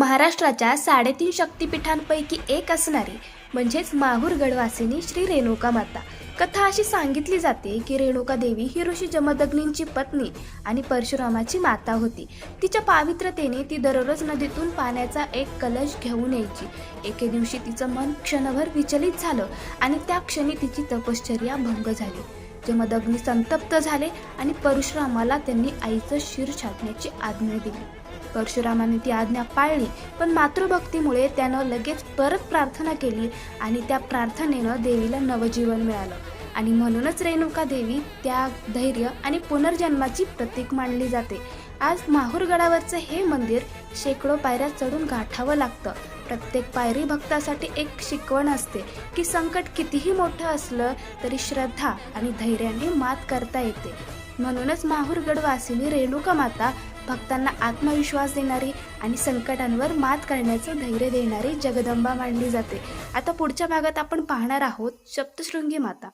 महाराष्ट्राच्या 3.5 शक्तिपीठांपैकी एक असणारी म्हणजेच माहूर गडवासिनी श्री रेणुका माता. कथा अशी सांगितली जाते की रेणुका देवी ही ऋषी जमदग्नींची पत्नी आणि परशुरामाची माता होती. तिच्या पावित्रतेने ती दररोज नदीतून पाण्याचा एक कलश घेऊन यायची. एके दिवशी तिचं मन क्षणभर विचलित झालं आणि त्या क्षणी तिची तपश्चर्या भंग झाली. जमदग्नी संतप्त झाले आणि परशुरामाला त्यांनी आईचं शिर छाटण्याची आज्ञा दिली. परशुरामाने ती आज्ञा पाळली, पण मातृभक्तीमुळे त्यानं लगेच परत प्रार्थना केली आणि त्या प्रार्थनेनं देवीला नवजीवन मिळालं. आणि म्हणूनच रेणुका देवी त्या धैर्य आणि पुनर्जन्माची प्रतीक मानली जाते. आज माहूर गडावरचं हे मंदिर शेकडो पायऱ्या चढून गाठावं लागतं. प्रत्येक पायरी भक्तासाठी एक शिकवण असते की संकट कितीही मोठं असलं तरी श्रद्धा आणि धैर्याने मात करता येते. म्हणूनच माहूर गडवासिनी रेणुका माता भक्तांना आत्मविश्वास देणारी आणि संकटांवर मात करण्याचं धैर्य देणारी जगदंबा मानली जाते. आता पुढच्या भागात आपण पाहणार आहोत सप्तशृंगी माता.